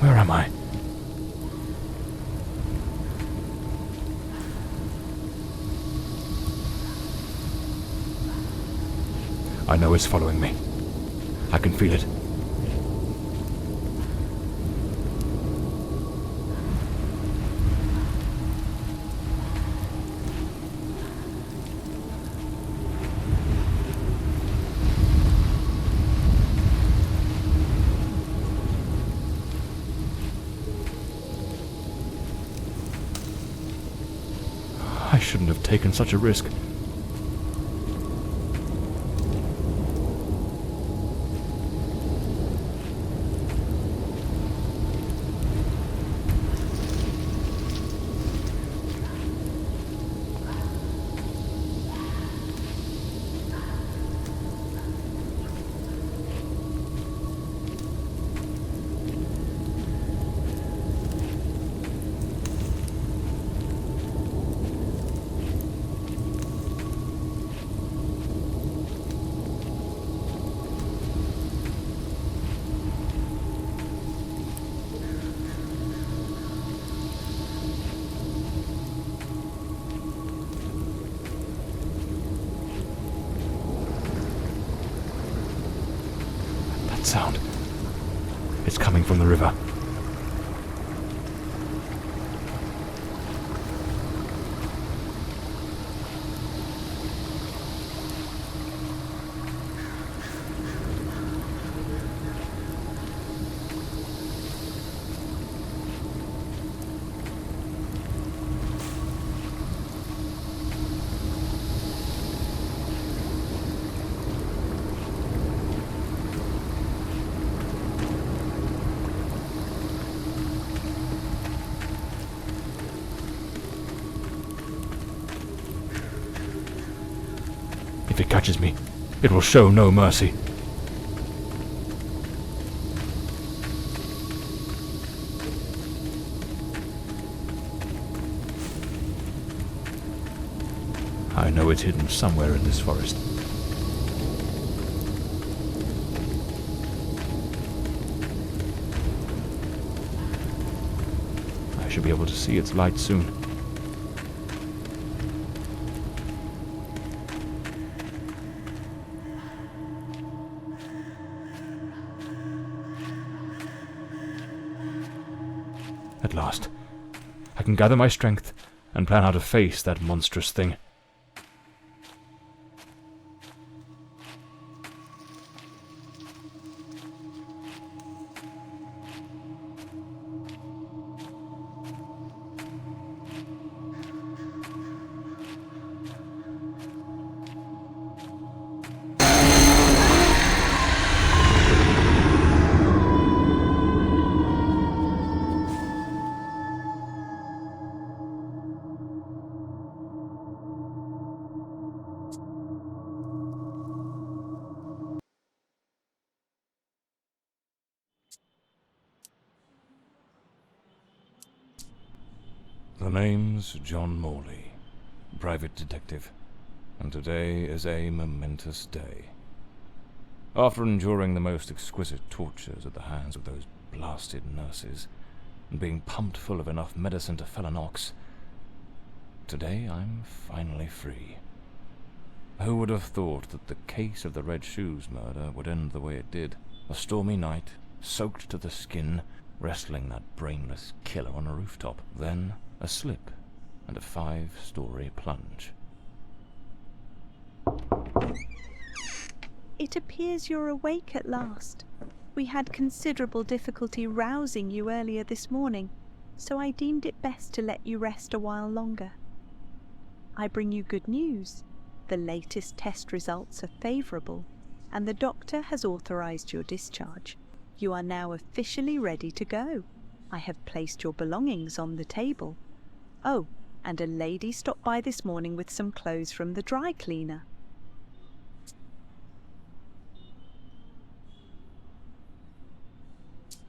Where am I? I know it's following me. I can feel it. I shouldn't have taken such a risk. Sound. It's coming from the river. If it catches me, it will show no mercy. I know it's hidden somewhere in this forest. I should be able to see its light soon. At last, I can gather my strength and plan how to face that monstrous thing. The name's John Morley, private detective, and today is a momentous day. After enduring the most exquisite tortures at the hands of those blasted nurses, and being pumped full of enough medicine to fell an ox, today I'm finally free. Who would have thought that the case of the Red Shoes murder would end the way it did? A stormy night, soaked to the skin, wrestling that brainless killer on a rooftop. Then a slip and a 5-story plunge. It appears you're awake at last. We had considerable difficulty rousing you earlier this morning, so I deemed it best to let you rest a while longer. I bring you good news. The latest test results are favourable, and the doctor has authorised your discharge. You are now officially ready to go. I have placed your belongings on the table. Oh, and a lady stopped by this morning with some clothes from the dry cleaner.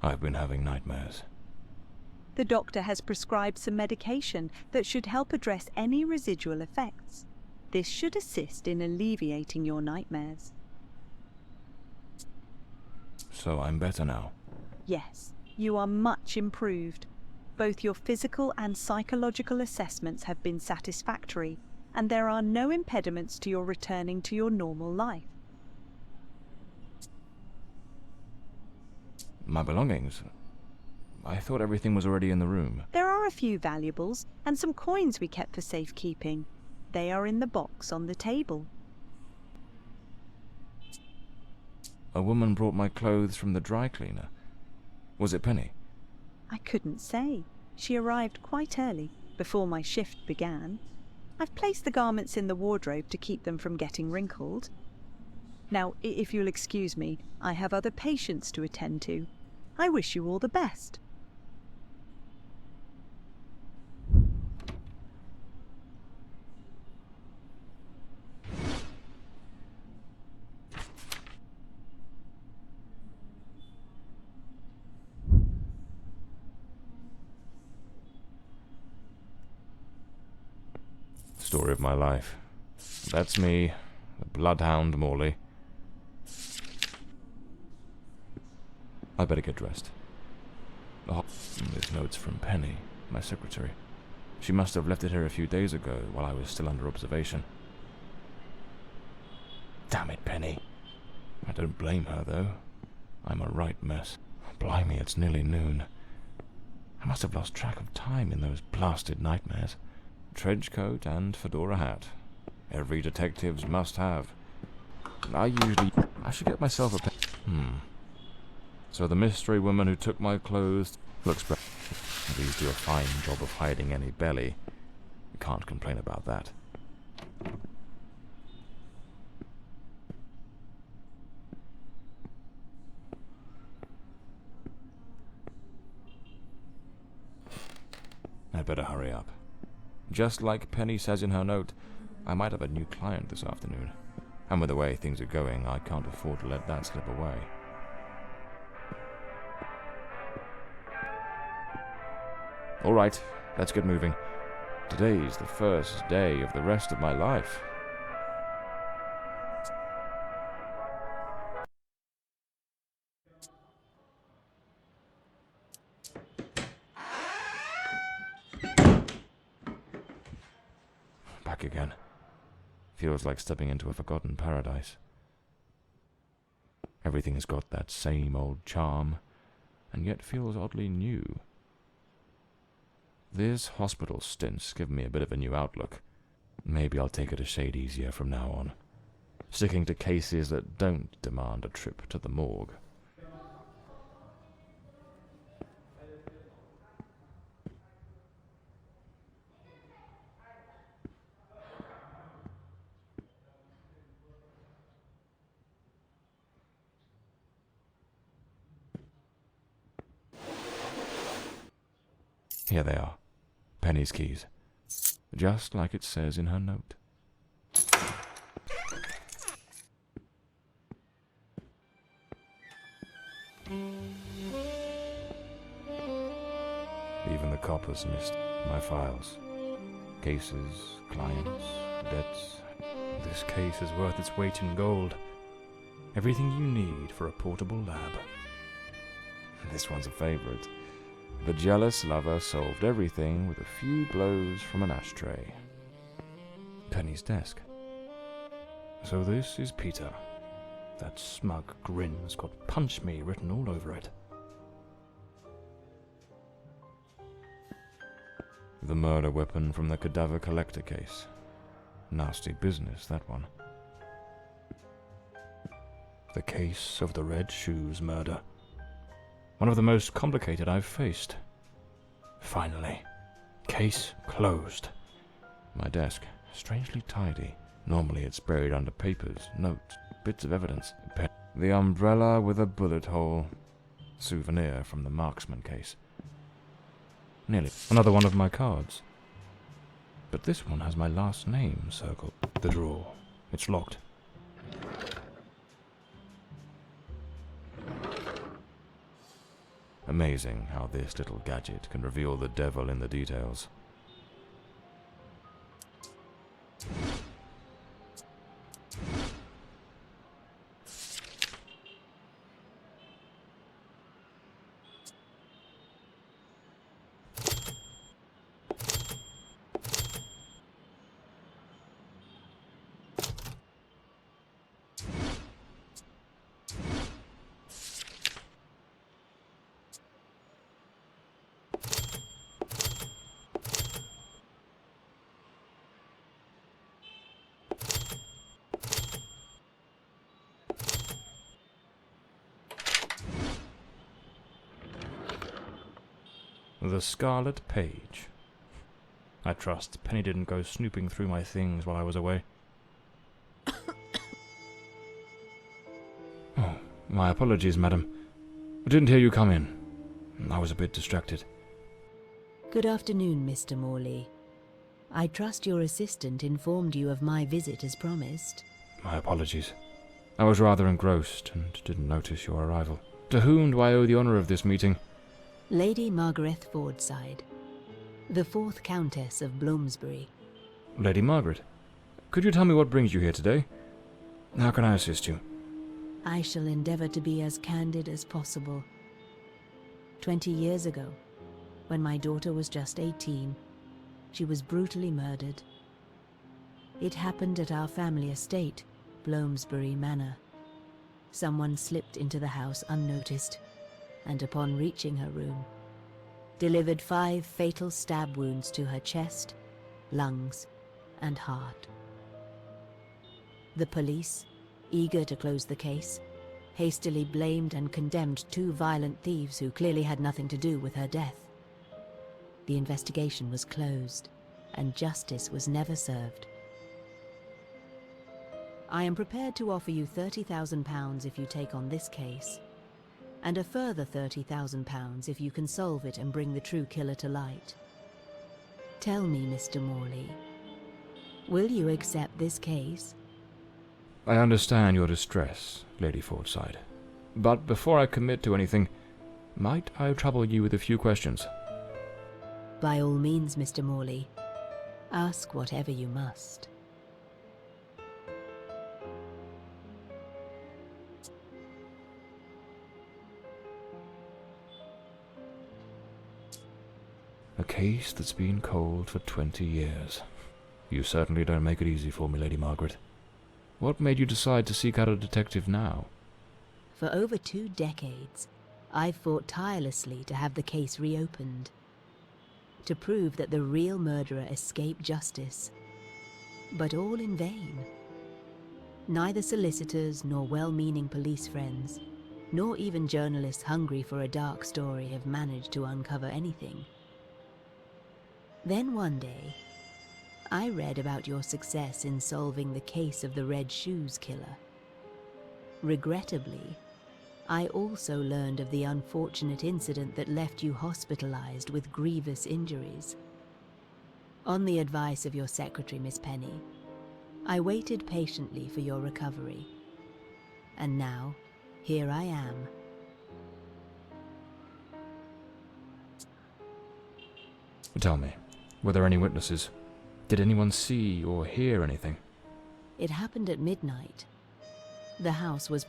I've been having nightmares. The doctor has prescribed some medication that should help address any residual effects. This should assist in alleviating your nightmares. So I'm better now? Yes, You are much improved. Both your physical and psychological assessments have been satisfactory, and there are no impediments to your returning to your normal life. My belongings? I thought everything was already in the room. There are a few valuables and some coins we kept for safekeeping. They are in the box on the table. A woman brought my clothes from the dry cleaner. Was it Penny? I couldn't say. She arrived quite early, before my shift began. I've placed the garments in the wardrobe to keep them from getting wrinkled. Now, if you'll excuse me, I have other patients to attend to. I wish you all the best. Story of my life. That's me, the bloodhound Morley. I better get dressed. There's notes from Penny, my secretary. She must have left it here a few days ago while I was still under observation. Damn it, Penny. I don't blame her, though. I'm a right mess. Blimey, it's nearly noon. I must have lost track of time in those blasted nightmares. Trench coat and fedora hat. Every detective's must have. I should get myself a So the mystery woman who took my clothes looks better. These do a fine job of hiding any belly. You can't complain about that. I'd better hurry up. Just like Penny says in her note, I might have a new client this afternoon. And with the way things are going, I can't afford to let that slip away. All right, let's get moving. Today's the first day of the rest of my life. Back again. Feels like stepping into a forgotten paradise. Everything has got that same old charm, and yet feels oddly new. This hospital stint's given me a bit of a new outlook. Maybe I'll take it a shade easier from now on, sticking to cases that don't demand a trip to the morgue. Here they are, Penny's keys, just like it says in her note. Even the coppers missed my files. Cases, clients, debts. This case is worth its weight in gold. Everything you need for a portable lab. This one's a favorite. The jealous lover solved everything with a few blows from an ashtray. Penny's desk. So this is Peter. That smug grin's got "Punch Me" written all over it. The murder weapon from the cadaver collector case. Nasty business, that one. The case of the Red Shoes murder. One of the most complicated I've faced. Finally. Case closed. My desk, strangely tidy. Normally it's buried under papers, notes, bits of evidence. The umbrella with a bullet hole. Souvenir from the marksman case. Nearly. Another one of my cards. But this one has my last name circled. The drawer. It's locked. Amazing how this little gadget can reveal the devil in the details. The Scarlet Page. I trust Penny didn't go snooping through my things while I was away. Oh, my apologies, madam. I didn't hear you come in. I was a bit distracted. Good afternoon, Mr. Morley. I trust your assistant informed you of my visit as promised. My apologies. I was rather engrossed and didn't notice your arrival. To whom do I owe the honour of this meeting? Lady Margaret Fordside, the 4th Countess of Bloomsbury. Lady Margaret, could you tell me what brings you here today? How can I assist you? I shall endeavour to be as candid as possible. 20 years ago, when my daughter was just 18, she was brutally murdered. It happened at our family estate, Bloomsbury Manor. Someone slipped into the house unnoticed, and upon reaching her room, delivered 5 fatal stab wounds to her chest, lungs, and heart. The police, eager to close the case, hastily blamed and condemned 2 violent thieves who clearly had nothing to do with her death. The investigation was closed, and justice was never served. I am prepared to offer you £30,000 if you take on this case, and a further £30,000 if you can solve it and bring the true killer to light. Tell me, Mr. Morley, will you accept this case? I understand your distress, Lady Fordside. But before I commit to anything, might I trouble you with a few questions? By all means, Mr. Morley. Ask whatever you must. A case that's been cold for 20 years. You certainly don't make it easy for me, Lady Margaret. What made you decide to seek out a detective now? For over 2 decades, I've fought tirelessly to have the case reopened, to prove that the real murderer escaped justice. But all in vain. Neither solicitors nor well-meaning police friends, nor even journalists hungry for a dark story have managed to uncover anything. Then one day, I read about your success in solving the case of the Red Shoes killer. Regrettably, I also learned of the unfortunate incident that left you hospitalized with grievous injuries. On the advice of your secretary, Miss Penny, I waited patiently for your recovery. And now, here I am. Tell me, were there any witnesses? Did anyone see or hear anything? It happened at midnight. The house was